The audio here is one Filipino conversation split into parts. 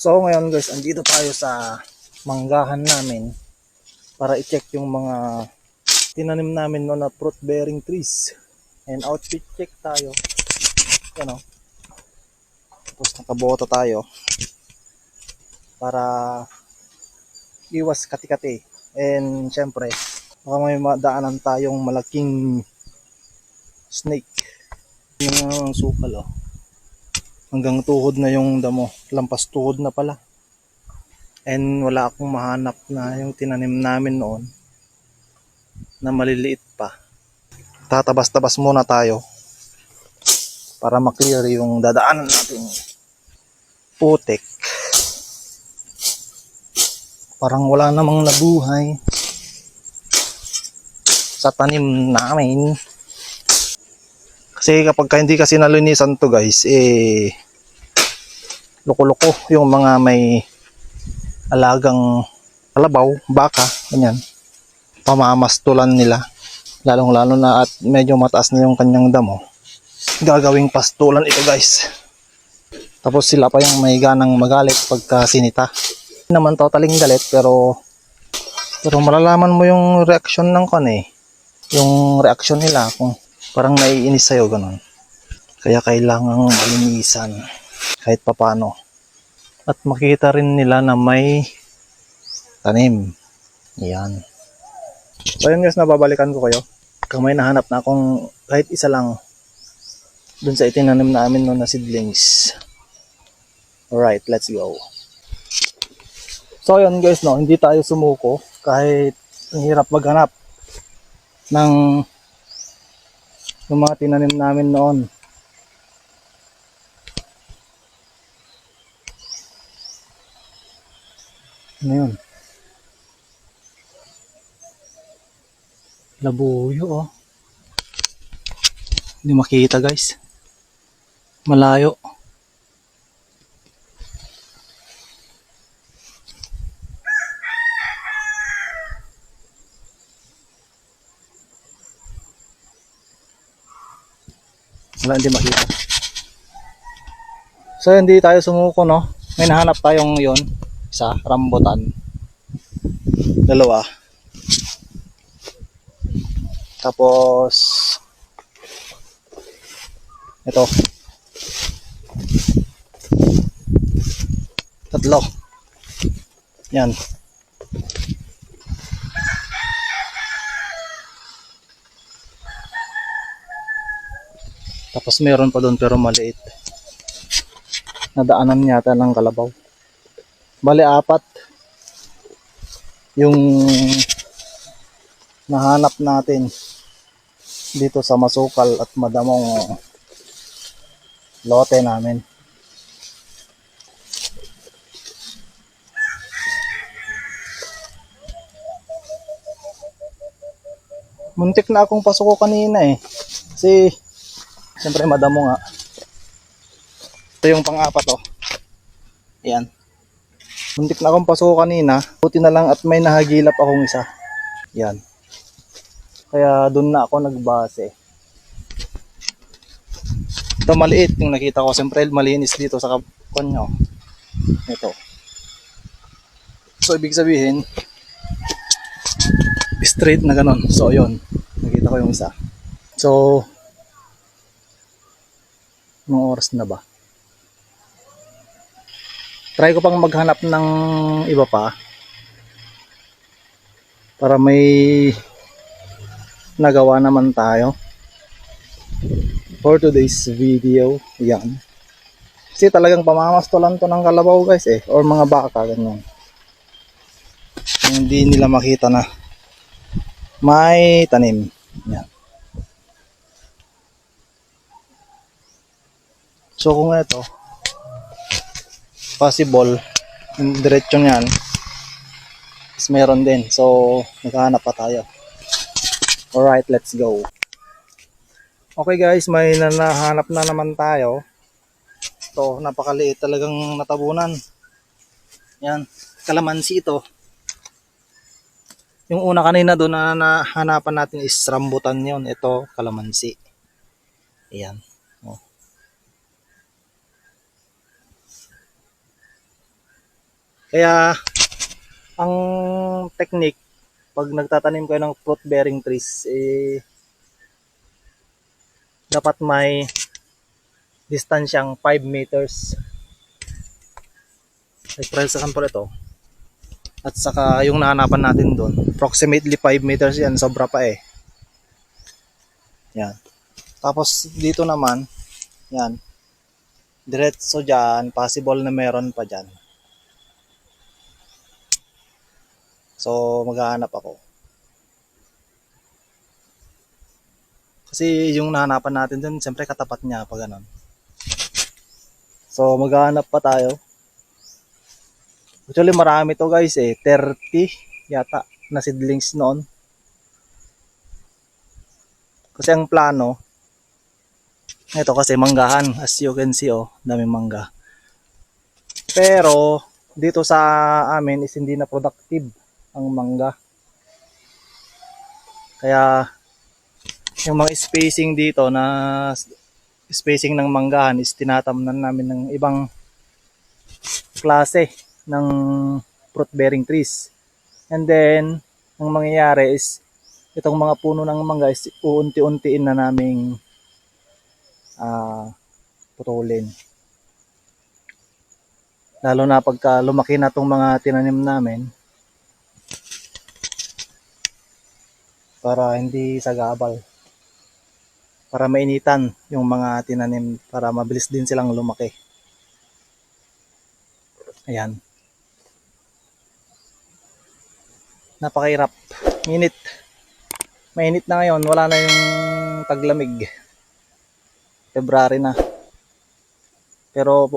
So ngayon guys, andito tayo sa manggahan namin para i-check yung mga tinanim namin no na fruit bearing trees. And outfit check tayo. Yan o. Tapos nakabota tayo para iwas kati-kati. And syempre, baka may madaanan tayong malaking snake. Yung sukal o. Hanggang tuhod na yung damo. Lampas tuhod na pala. And wala akong mahanap na yung tinanim namin noon na maliliit pa. Tatabas-tabas muna tayo para maklear yung dadaanan natin putik. Parang wala namang nabuhay sa tanim namin. Kasi kapag hindi kasi nalinisan to guys, loko-loko yung mga may alagang kalabaw, baka, ganyan. Pamamastulan nila. Lalong-lalo na at medyo mataas na yung kanyang damo. Gagawing pastulan ito guys. Tapos sila pa yung may ganang magalit pagka sinita. Hindi naman totaling galit pero malalaman mo yung reaction ng yung reaction nila kung parang naiinis sa'yo ganun. Kaya kailangang malinisan kahit papano. At makita rin nila na may tanim. Yan. So yun guys, nababalikan ko kayo. Kung may nahanap na akong kahit isa lang dun sa itinanim namin no na seedlings. Alright, let's go. So yun guys, no, hindi tayo sumuko kahit ang hirap maghanap ng mga tinanim namin noon. Ano yun? Labuyo oh. Hindi makita guys. Malayo. Wala, hindi makita. So hindi tayo sumuko no. May nahanap tayong yon, isa, rambutan. Dalawa. Tapos ito. Tatlo. Yan. Tapos meron pa doon pero maliit. Nadaanan yata ng kalabaw. Bale, 4 yung nahanap natin dito sa masukal at madamong lote namin. Muntik na akong pasuko kanina kasi siyempre madamo nga. Ito yung pang-4 oh. Ayan. Muntik na akong pasuko kanina. Buti na lang at may nahagilap akong isa. Yan. Kaya doon na ako nagbase. Ito maliit yung nakita ko. Siyempre malinis dito sa kanyo. Ito. So ibig sabihin straight na ganon. So yun. Nakita ko yung isa. So anong oras na ba? Try ko pang maghanap ng iba pa para may nagawa naman tayo for today's video. Yan. Kasi talagang pamamastulan to ng kalabaw guys or mga baka ganyan. Hindi nila makita na may tanim. Yan. So kung ito possible yung diretsyon yan is meron din. So naghahanap pa tayo. Alright, let's go. Okay guys, may nahanap na naman tayo. Ito, napakaliit talagang natabunan. Yan, kalamansi ito. Yung una kanina doon na nahanapan natin is rambutan yon. Ito, kalamansi. Ayan. Oh. Kaya ang technique pag nagtatanim kayo ng fruit bearing trees, dapat may distansyang 5 meters. For example ito. At saka yung nahanapan natin doon, approximately 5 meters yan, sobra pa eh. Yan. Tapos dito naman, yan. Diretso dyan, possible na meron pa dyan. So maghahanap ako. Kasi yung nahanapan natin doon, siyempre katapat niya pa ganun. So maghahanap pa tayo. Actually marami to guys eh, 30 yata na seedlings noon. Kasi ang plano, ito kasi manggahan, as you can see oh, daming mangga. Pero dito sa amin is hindi na productive ang mangga. Kaya yung mga spacing dito na spacing ng manggahan is tinatamnan namin ng ibang klase ng fruit bearing trees. And then ang mangyayari is itong mga puno ng mangga is uunti-untiin na naming putulin. Lalo na pagka lumaki na itong mga tinanim namin para hindi sagabal. Para mainitan yung mga tinanim para mabilis din silang lumaki. Ayan. Napakahirap. Init. Mainit na ngayon. Wala na yung taglamig. February na. Pero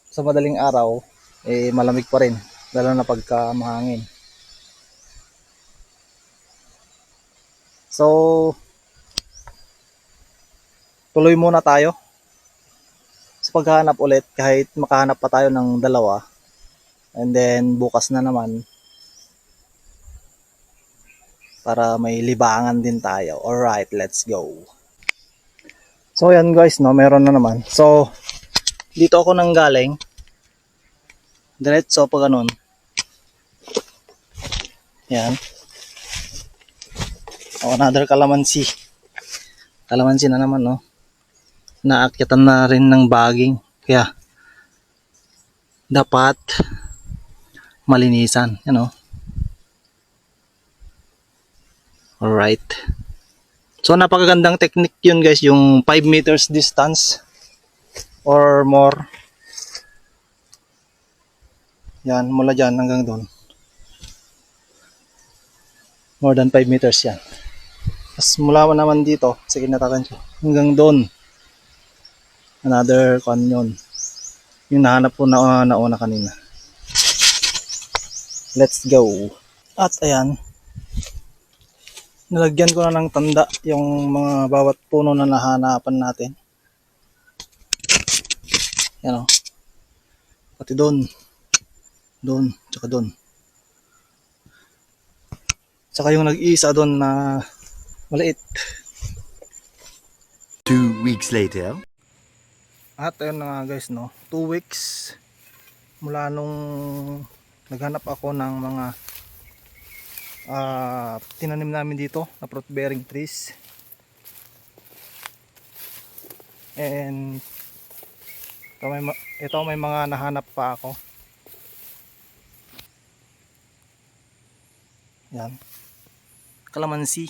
sa madaling araw, malamig pa rin. Lalo na pagka mahangin. So, tuloy muna tayo sa paghahanap ulit kahit makahanap pa tayo ng dalawa. And then, bukas na naman para may libangan din tayo. Alright, let's go. So, yan guys, no, meron na naman. So, dito ako nang galing. Diretso pa ganun. Yan. Oh, another kalamansi. Kalamansi na naman, no. Naakyatan na rin ng baging. Kaya, dapat malinisan. Yan, no. Alright. So, napakagandang technique yun, guys. Yung 5 meters distance or more. Yan, mula dyan hanggang doon. More than 5 meters yan. Tapos mula naman dito, sige natakan siya, hanggang doon. Another canyon. Yung nahanap ko na nauna kanina. Let's go. At ayan, nalagyan ko na ng tanda yung mga bawat puno na nahanapan natin. Yan o. Pati doon. Doon, tsaka doon. Tsaka yung nag-iisa doon na maliit. 2 weeks later. At ayun na nga guys, no, 2 weeks mula nung naghanap ako ng mga tinanim namin dito na fruit bearing trees. And ito may mga nahanap pa ako. Yan, kalamansi.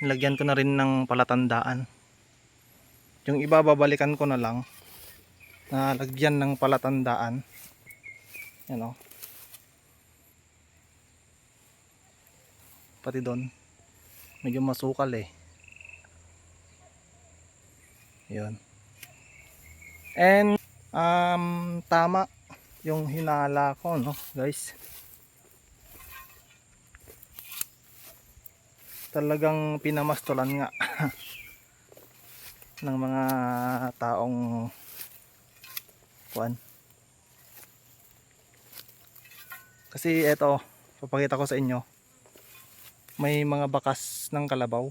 Nilagyan ko na rin ng palatandaan. Yung iba babalikan ko na lang na lagyan ng palatandaan. Yan o. Pati doon medyo masukal eh. Yun. And tama yung hinala ko, no guys. Talagang pinamastulan nga ng mga taong kuan. Kasi eto, papakita ko sa inyo. May mga bakas ng kalabaw.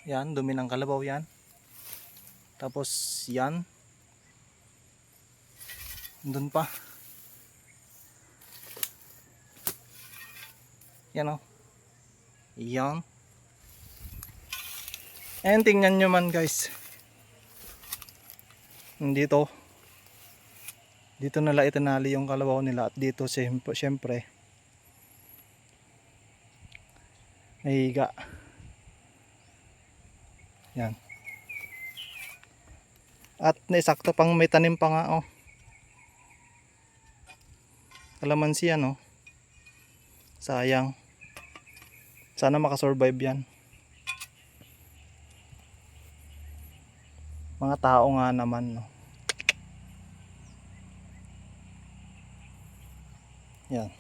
Yan, dumi ng kalabaw yan. Tapos yan. Doon pa. Yan o. Yan. And tingnan nyo man guys. Dito. Dito nila itinali yung kalabaw nila. At dito syempre may higa. Yan. At naisakto pang may tanim pa nga oh. Kalamansi yan oh. Sayang. Sana makasurvive yan. Mga tao nga naman no. Yan.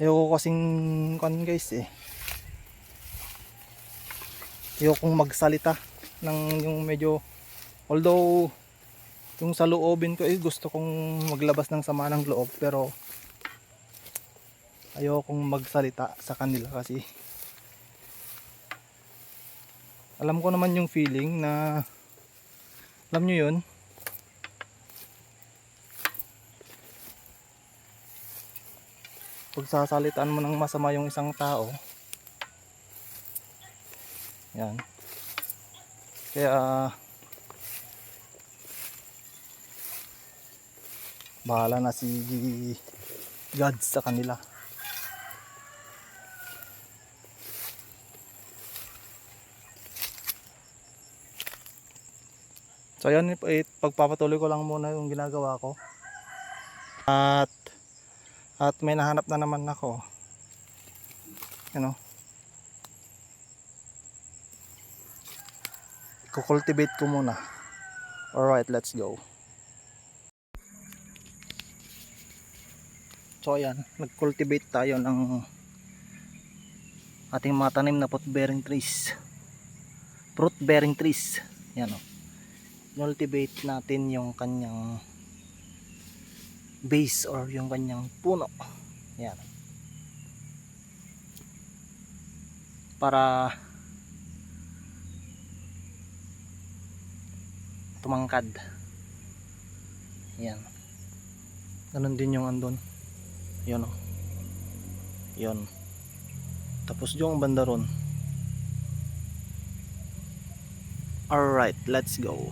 Ayoko kasing kan guys eh. Ayokong magsalita ng yung medyo, although yung sa loobin ko eh gusto kong maglabas ng sama ng loob, pero ayokong magsalita sa kanila kasi alam ko naman yung feeling na, alam nyo yun, pag sasalitaan mo ng masama yung isang tao. Yan. Kaya bahala na si God sa kanila. So yan, pagpapatuloy ko lang muna yung ginagawa ko. At may nahanap na naman ako. Ano? Kukultivate ko muna. Alright, let's go. So ayan, nag-cultivate tayo ng ating mga tanim na fruit bearing trees. Fruit bearing trees. Yan o. Cultivate natin yung kanyang base or yung kanyang puno. Yan. Para tumangkad. Yan. Ganon din yung andon. Yun o. Yun. Tapos yung banda ron. Alright, let's go.